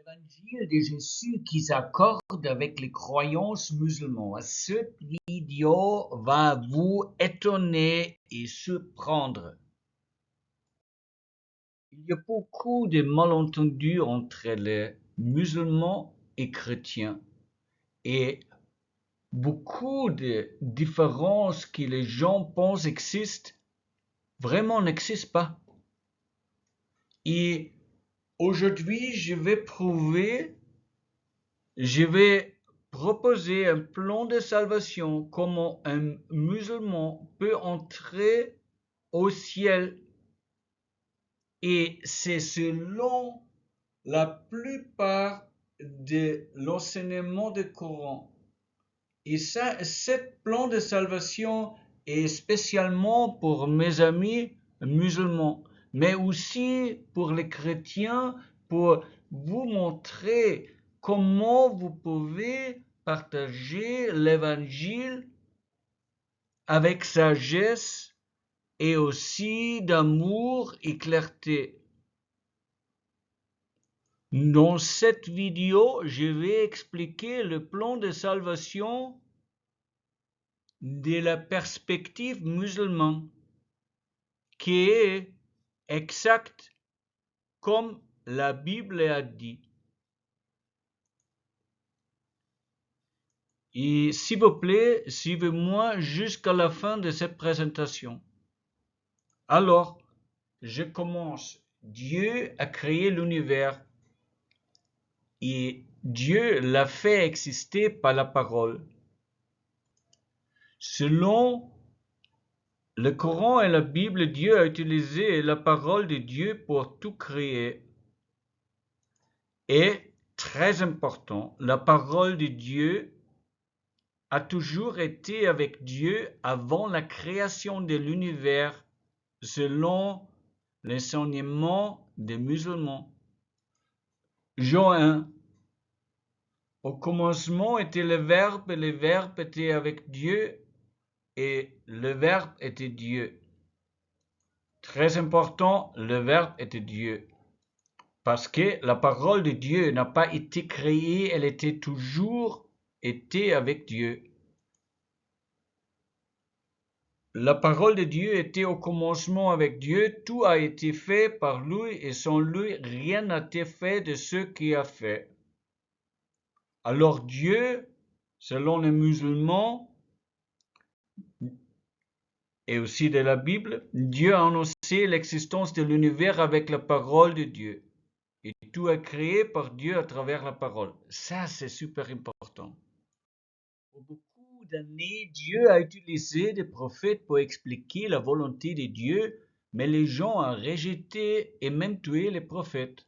L'évangile de Jésus qui s'accorde avec les croyances musulmanes. Cette vidéo va vous étonner et surprendre. Il y a beaucoup de malentendus entre les musulmans et chrétiens et beaucoup de différences que les gens pensent existent vraiment n'existent pas. Et aujourd'hui, je vais proposer un plan de salvation, comment un musulman peut entrer au ciel. Et c'est selon la plupart de l'enseignement du Coran. Et ce plan de salvation est spécialement pour mes amis musulmans, mais aussi pour les chrétiens, pour vous montrer comment vous pouvez partager l'évangile avec sagesse et aussi d'amour et clarté. Dans cette vidéo, je vais expliquer le plan de salvation de la perspective musulmane, qui est exact comme la Bible a dit. Et s'il vous plaît, suivez-moi jusqu'à la fin de cette présentation. Alors, je commence. Dieu a créé l'univers et Dieu l'a fait exister par la parole. Selon le Coran et la Bible, Dieu a utilisé la parole de Dieu pour tout créer. Et, très important, la parole de Dieu a toujours été avec Dieu avant la création de l'univers, selon l'enseignement des musulmans. Jean 1. Au commencement était le Verbe, et le Verbe était avec Dieu, et le Verbe était Dieu. Très important, le Verbe était Dieu. Parce que la parole de Dieu n'a pas été créée, elle était toujours avec Dieu. La parole de Dieu était au commencement avec Dieu, tout a été fait par lui et sans lui, rien n'a été fait de ce qu'il a fait. Alors Dieu, selon les musulmans et aussi de la Bible, Dieu a annoncé l'existence de l'univers avec la parole de Dieu. Et tout est créé par Dieu à travers la parole. Ça, c'est super important. Pour beaucoup d'années, Dieu a utilisé des prophètes pour expliquer la volonté de Dieu, mais les gens ont rejeté et même tué les prophètes.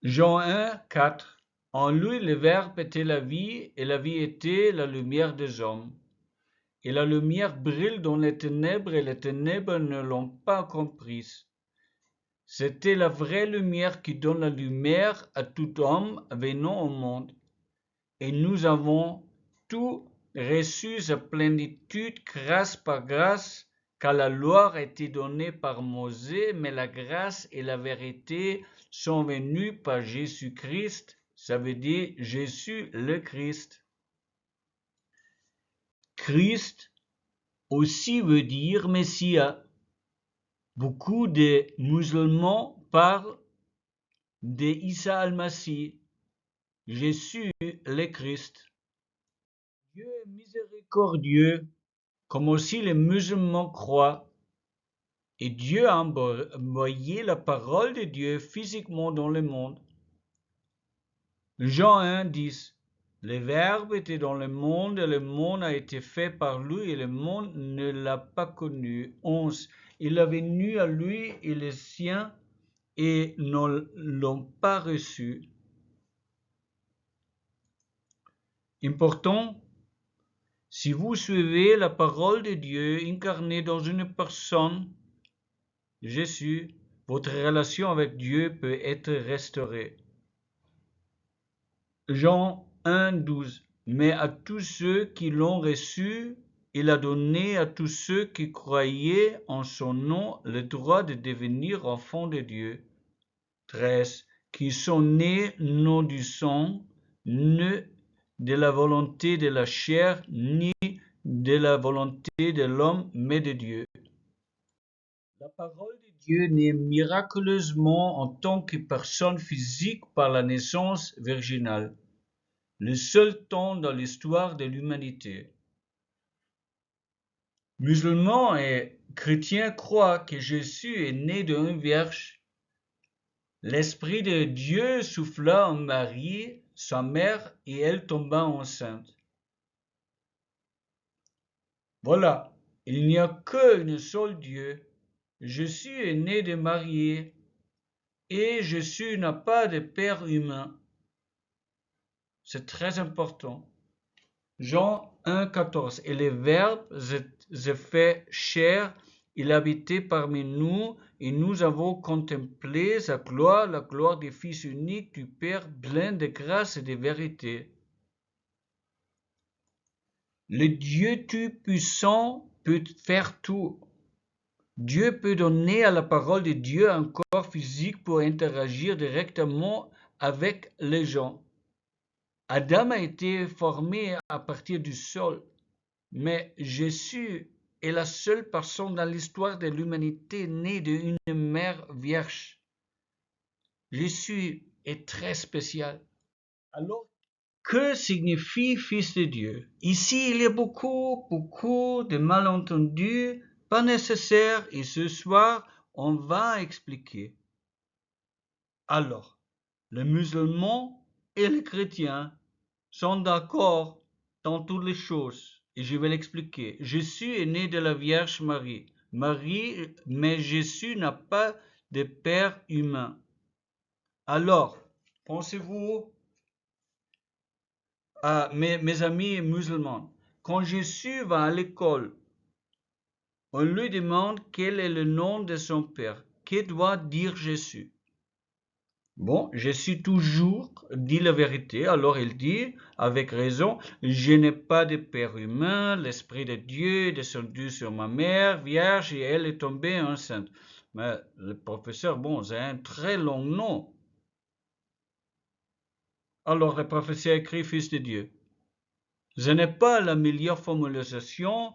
Jean 1, 4. En lui, le Verbe était la vie, et la vie était la lumière des hommes. Et la lumière brille dans les ténèbres, et les ténèbres ne l'ont pas comprise. C'était la vraie lumière qui donne la lumière à tout homme venant au monde. Et nous avons tout reçu sa plénitude grâce par grâce, car la loi a été donnée par Moïse, mais la grâce et la vérité sont venues par Jésus-Christ, ça veut dire Jésus le Christ. Christ aussi veut dire Messie. Beaucoup de musulmans parlent d'Isa al-Masih, Jésus le Christ. Dieu est miséricordieux, comme aussi les musulmans croient. Et Dieu a envoyé la parole de Dieu physiquement dans le monde. Jean 1, 10. Le Verbe était dans le monde et le monde a été fait par lui et le monde ne l'a pas connu. 11. Il est venu à lui et les siens et ne l'ont pas reçu. Important, si vous suivez la parole de Dieu incarnée dans une personne, Jésus, votre relation avec Dieu peut être restaurée. Jean 1, 12. Mais à tous ceux qui l'ont reçu, il a donné à tous ceux qui croyaient en son nom le droit de devenir enfants de Dieu. 13. qui sont nés non du sang, ni de la volonté de la chair, ni de la volonté de l'homme, mais de Dieu. La parole de Dieu naît miraculeusement en tant que personne physique par la naissance virginale, le seul temps dans l'histoire de l'humanité. Musulmans et chrétiens croient que Jésus est né d'une vierge. L'Esprit de Dieu souffla en Marie, sa mère, et elle tomba enceinte. Voilà, il n'y a qu'un seul Dieu. Jésus est né de Marie, et Jésus n'a pas de père humain. C'est très important. Jean 1,14. Et le Verbe se fait chair, il habitait parmi nous, et nous avons contemplé sa gloire, la gloire du Fils unique du Père, plein de grâce et de vérité. Le Dieu Tout-Puissant peut faire tout. Dieu peut donner à la parole de Dieu un corps physique pour interagir directement avec les gens. Adam a été formé à partir du sol, mais Jésus est la seule personne dans l'histoire de l'humanité née d'une mère vierge. Jésus est très spécial. Alors, que signifie Fils de Dieu? Ici, il y a beaucoup de malentendus, pas nécessaires, et ce soir, on va expliquer. Alors, les musulmans et les chrétiens sont d'accord dans toutes les choses, et je vais l'expliquer. Jésus est né de la Vierge Marie. Mais Jésus n'a pas de père humain. Alors, pensez-vous à mes amis musulmans, quand Jésus va à l'école, on lui demande quel est le nom de son père. Que doit dire Jésus? Bon, Jésus toujours dit la vérité, alors il dit, avec raison, je n'ai pas de père humain, l'Esprit de Dieu est descendu sur ma mère, vierge, et elle est tombée enceinte. Mais le professeur, bon, c'est un très long nom. Alors le professeur écrit Fils de Dieu. Ce n'est pas la meilleure formalisation,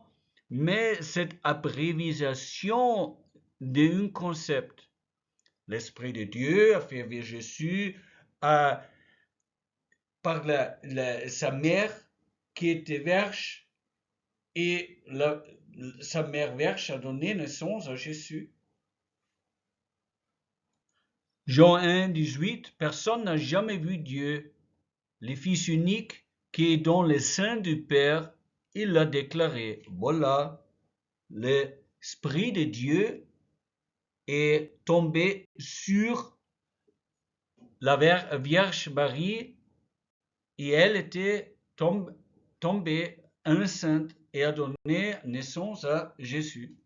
mais cette abréviation d'un concept. L'Esprit de Dieu a fait vivre Jésus par sa mère qui était vierge, et sa mère vierge a donné naissance à Jésus. Jean 1, 18, personne n'a jamais vu Dieu. Le Fils unique qui est dans le sein du Père, il l'a déclaré. Voilà, l'Esprit de Dieu est tombé sur la Vierge Marie, et elle était tombée enceinte et a donné naissance à Jésus.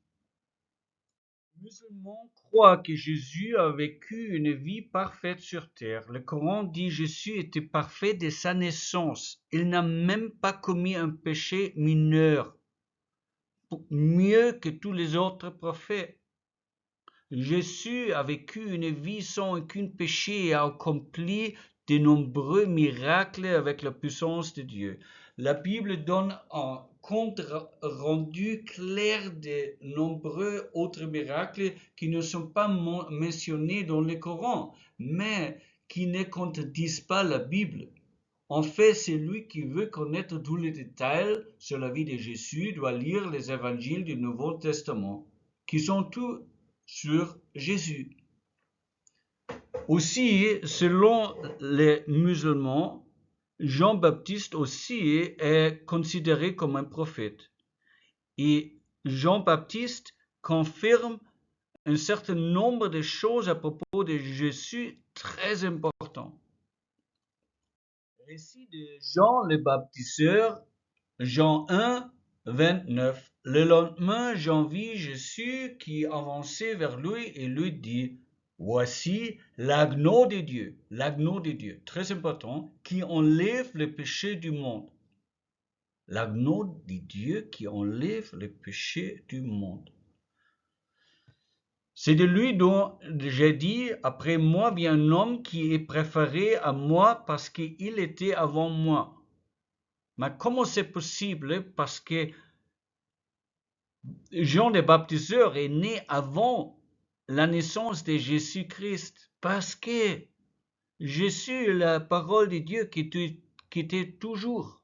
Les musulmans croient que Jésus a vécu une vie parfaite sur terre. Le Coran dit que Jésus était parfait dès sa naissance. Il n'a même pas commis un péché mineur, mieux que tous les autres prophètes. Jésus a vécu une vie sans aucun péché et a accompli de nombreux miracles avec la puissance de Dieu. La Bible donne un compte rendu clair de nombreux autres miracles qui ne sont pas mentionnés dans le Coran, mais qui ne contredisent pas la Bible. En fait, celui qui veut connaître tous les détails sur la vie de Jésus doit lire les évangiles du Nouveau Testament, qui sont tous sur Jésus. Aussi, selon les musulmans, Jean-Baptiste aussi est considéré comme un prophète. Et Jean-Baptiste confirme un certain nombre de choses à propos de Jésus très importants. Récit de Jean le Baptiseur, Jean 1, 29. Le lendemain, Jean vit Jésus qui avançait vers lui et lui dit, voici l'agneau de Dieu, très important, qui enlève le péché du monde. L'agneau de Dieu qui enlève le péché du monde. C'est de lui dont j'ai dit, après moi vient un homme qui est préféré à moi parce qu'il était avant moi. Mais comment c'est possible? Parce que Jean le Baptiseur est né avant la naissance de Jésus-Christ. Parce que Jésus est la parole de Dieu qui était toujours.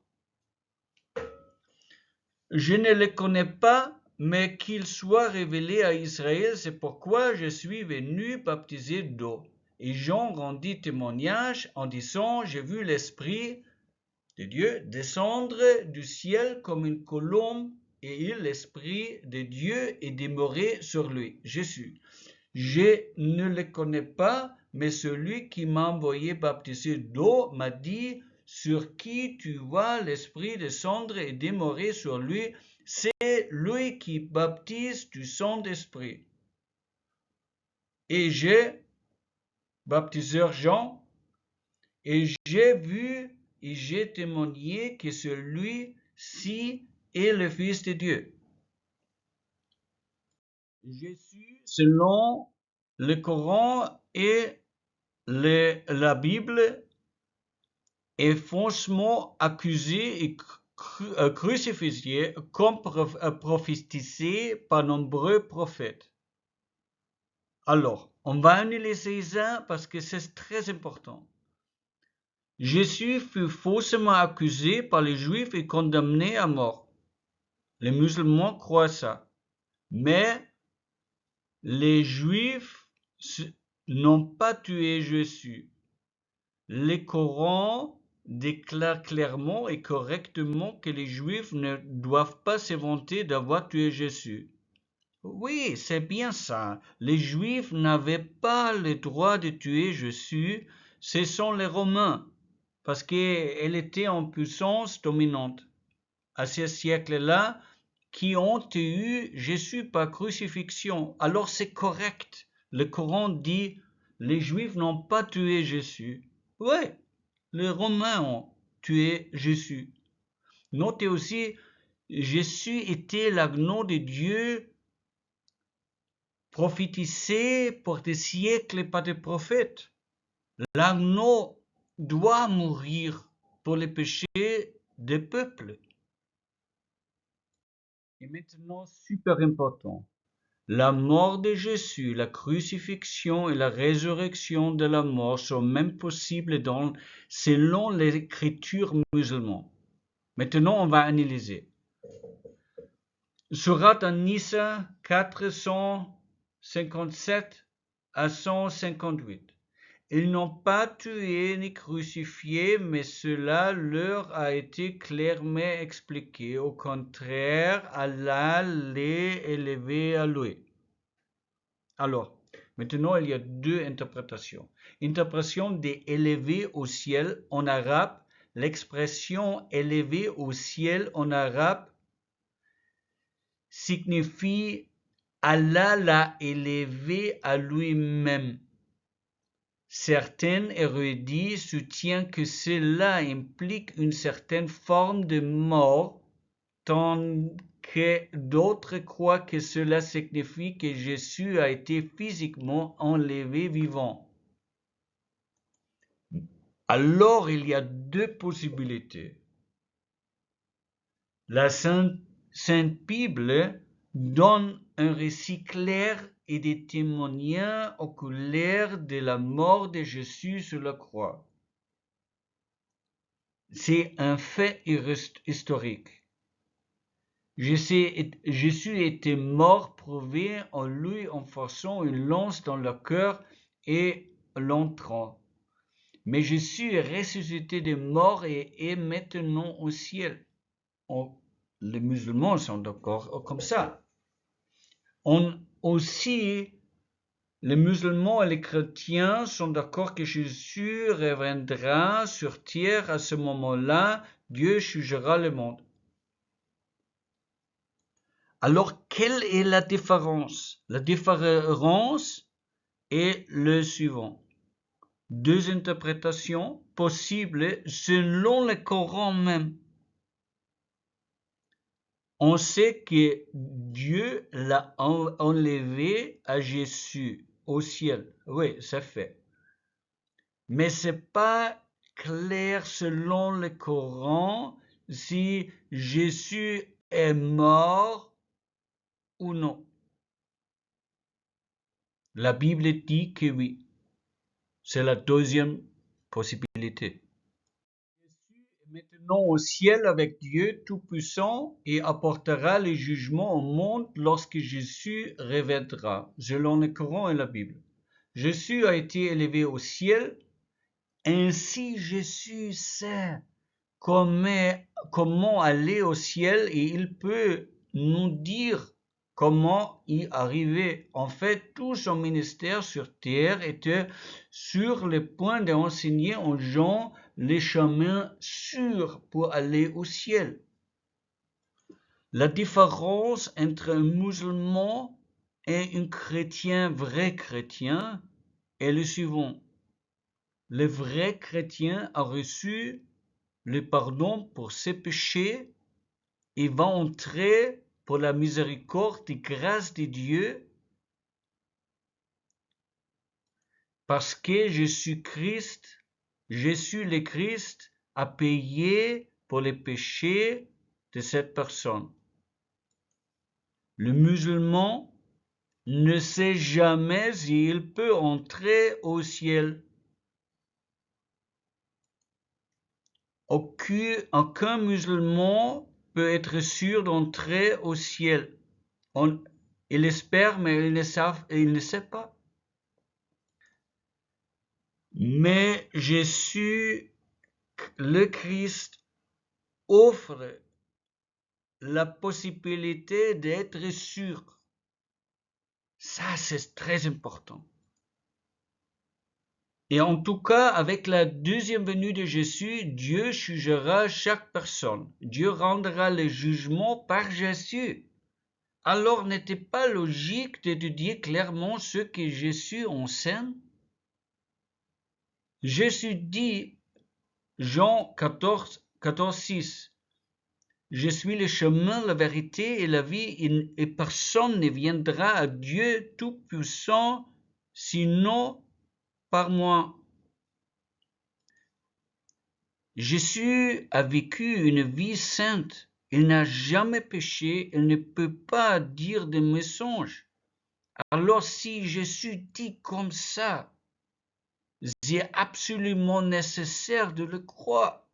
Je ne le connais pas, mais qu'il soit révélé à Israël, c'est pourquoi je suis venu baptiser d'eau. Et Jean rendit témoignage en disant, j'ai vu l'Esprit de Dieu descendre du ciel comme une colombe, et l'Esprit de Dieu est demeuré sur lui, Jésus. Je ne le connais pas, mais celui qui m'a envoyé baptiser d'eau m'a dit, sur qui tu vois l'Esprit descendre et demeurer sur lui, c'est lui qui baptise du Saint-Esprit. Et j'ai, baptiseur Jean, et j'ai vu et j'ai témoigné que celui-ci est le Fils de Dieu. Jésus, selon le Coran et la Bible, est faussement accusé et crucifié comme prophétisé par nombreux prophètes. Alors, on va analyser ça parce que c'est très important. Jésus fut faussement accusé par les Juifs et condamné à mort. Les musulmans croient ça. Mais les Juifs n'ont pas tué Jésus. Le Coran déclare clairement et correctement que les Juifs ne doivent pas se vanter d'avoir tué Jésus. Oui, c'est bien ça. Les Juifs n'avaient pas le droit de tuer Jésus, ce sont les Romains, parce qu'elle était en puissance dominante. À ce siècle-là, qui ont eu Jésus par crucifixion. Alors c'est correct. Le Coran dit, les Juifs n'ont pas tué Jésus. Oui, les Romains ont tué Jésus. Notez aussi, Jésus était l'agneau de Dieu prophétisé pour des siècles par des prophètes. L'agneau doit mourir pour les péchés des peuples. Et maintenant, super important, la mort de Jésus, la crucifixion et la résurrection de la mort sont même possibles selon l'écriture musulmane. Maintenant, on va analyser. Surat An-Nisa 457 à 158. Ils n'ont pas tué ni crucifié, mais cela leur a été clairement expliqué. Au contraire, Allah les élevés à lui. Alors, maintenant, il y a deux interprétations. Interprétation des élevés au ciel en arabe. L'expression élevé au ciel en arabe signifie Allah l'a élevé à lui-même. Certains érudits soutiennent que cela implique une certaine forme de mort, tandis que d'autres croient que cela signifie que Jésus a été physiquement enlevé vivant. Alors il y a deux possibilités. La Sainte Bible donne un récit clair et des témoignages oculaires de la mort de Jésus sur la croix. C'est un fait historique. Jésus était mort prouvé en lui en forçant une lance dans le cœur et l'entrant. Mais Jésus est ressuscité des morts et est maintenant au ciel. Les musulmans sont d'accord comme ça. Aussi, les musulmans et les chrétiens sont d'accord que Jésus reviendra sur terre à ce moment-là, Dieu jugera le monde. Alors, quelle est la différence? La différence est le suivant. Deux interprétations possibles selon le Coran même. on sait que Dieu l'a enlevé à Jésus au ciel. Oui, c'est fait. Mais c'est pas clair selon le Coran si Jésus est mort ou non. La Bible dit que oui. C'est la deuxième possibilité. Jésus est maintenant au ciel avec Dieu Tout-Puissant et apportera les jugements au monde lorsque Jésus reviendra, selon le Coran et la Bible. Jésus a été élevé au ciel, ainsi Jésus sait comment aller au ciel et il peut nous dire comment y arriver. En fait, tout son ministère sur terre était sur le point d'enseigner aux gens les chemins sûrs pour aller au ciel. La différence entre un musulman et un chrétien, vrai chrétien, est le suivant. Le vrai chrétien a reçu le pardon pour ses péchés et va entrer pour la miséricorde et grâce de Dieu parce que Jésus-Christ, Jésus le Christ, a payé pour les péchés de cette personne. Le musulman ne sait jamais s'il peut entrer au ciel. Aucun musulman peut être sûr d'entrer au ciel. Il espère, mais il ne sait pas. Mais Jésus, le Christ, offre la possibilité d'être sûr. Ça, c'est très important. Et en tout cas, avec la deuxième venue de Jésus, Dieu jugera chaque personne. Dieu rendra le jugement par Jésus. Alors, n'était pas logique d'étudier clairement ce que Jésus enseigne? Jésus dit, Jean 14, 6, je suis le chemin, la vérité et la vie, et personne ne viendra à Dieu Tout-Puissant sinon par moi. Jésus a vécu une vie sainte. Il n'a jamais péché. Il ne peut pas dire des mensonges. Alors si Jésus dit comme ça, c'est absolument nécessaire de le croire.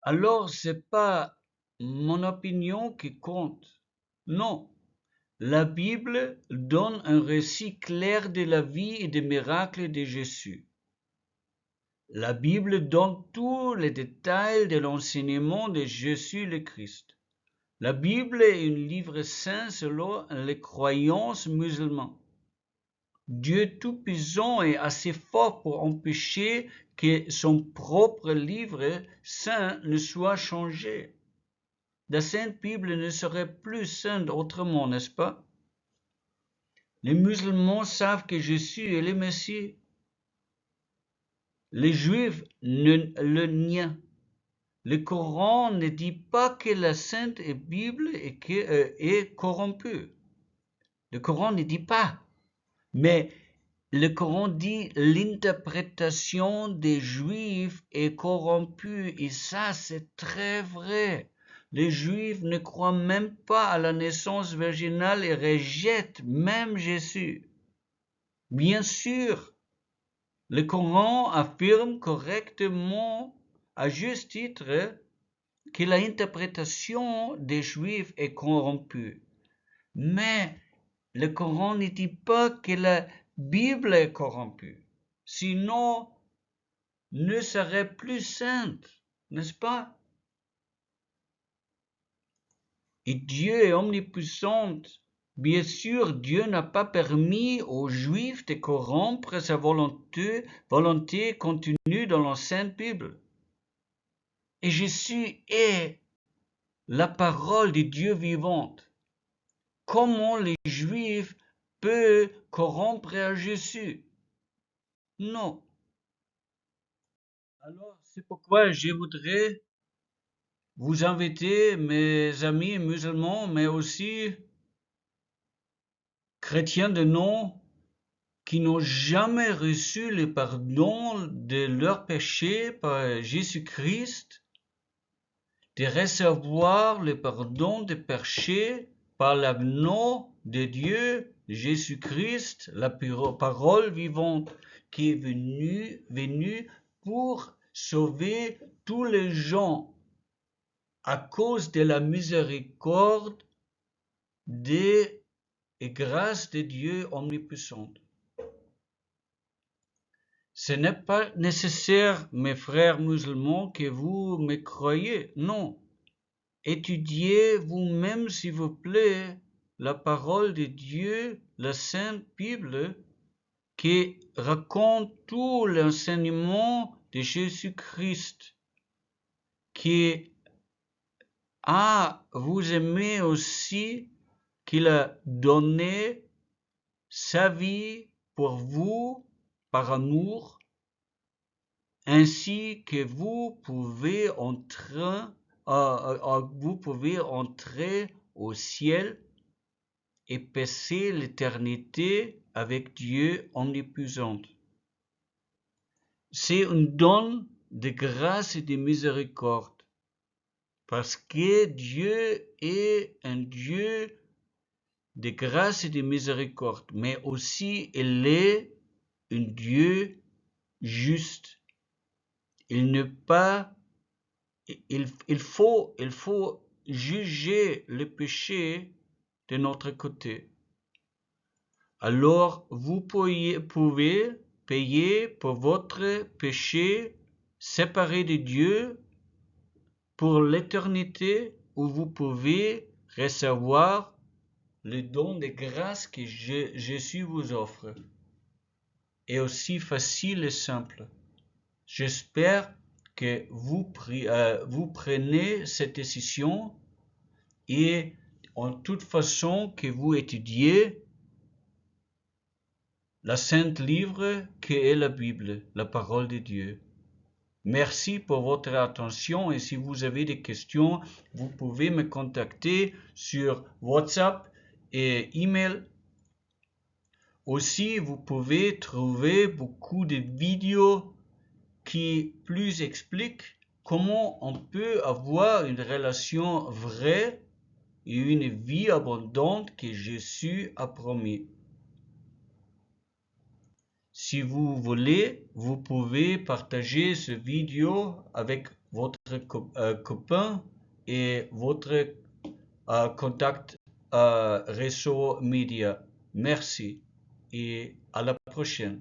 Alors c'est pas mon opinion qui compte. Non. La Bible donne un récit clair de la vie et des miracles de Jésus. La Bible donne tous les détails de l'enseignement de Jésus le Christ. La Bible est un livre saint selon les croyances musulmanes. Dieu Tout-Puissant est assez fort pour empêcher que son propre livre saint ne soit changé. La Sainte Bible ne serait plus sainte autrement, n'est-ce pas? Les musulmans savent que Jésus est le Messie. Les Juifs le nient. Le Coran ne dit pas que la Sainte Bible est corrompue. Le Coran ne dit pas. Mais le Coran dit l'interprétation des Juifs est corrompue. Et ça, c'est très vrai. Les Juifs ne croient même pas à la naissance virginale et rejettent même Jésus. Bien sûr, le Coran affirme correctement, à juste titre, que l'interprétation des Juifs est corrompue. Mais le Coran ne dit pas que la Bible est corrompue. Sinon, ne serait plus sainte, n'est-ce pas? Et Dieu est omnipuissant. Bien sûr, Dieu n'a pas permis aux Juifs de corrompre sa volonté contenue dans l'Ancienne Bible. Et Jésus est la parole de Dieu vivante. Comment les Juifs peuvent corrompre Jésus? Non. Alors, c'est pourquoi je voudrais vous inviter, mes amis musulmans, mais aussi chrétiens de nom, qui n'ont jamais reçu le pardon de leurs péchés par Jésus-Christ, de recevoir le pardon des péchés par l'agneau de Dieu, Jésus-Christ, la parole vivante qui est venue pour sauver tous les gens à cause de la miséricorde et grâce de Dieu omnipuissant. Ce n'est pas nécessaire, mes frères musulmans, que vous me croyiez. Non. Étudiez vous-même, s'il vous plaît, la parole de Dieu, la Sainte Bible, qui raconte tout l'enseignement de Jésus-Christ, qui a vous aimé aussi, qu'il a donné sa vie pour vous par amour, ainsi que vous pouvez entrer au ciel et passer l'éternité avec Dieu omnipuissant. C'est un don de grâce et de miséricorde, parce que Dieu est un Dieu de grâce et de miséricorde, mais aussi il est un Dieu juste. Il faut juger le péché de notre côté. Alors vous pouvez payer pour votre péché séparé de Dieu pour l'éternité, ou vous pouvez recevoir le don de grâce que Jésus vous offre. Et aussi facile et simple. J'espère que vous prenez cette décision et en toute façon que vous étudiez la sainte livre qui est la Bible, la parole de Dieu. Merci pour votre attention et si vous avez des questions, vous pouvez me contacter sur WhatsApp et email. Aussi, vous pouvez trouver beaucoup de vidéos qui plus expliquent comment on peut avoir une relation vraie et une vie abondante que Jésus a promis. Si vous voulez, vous pouvez partager ce vidéo avec votre copain et votre contact réseau média. Merci et à la prochaine.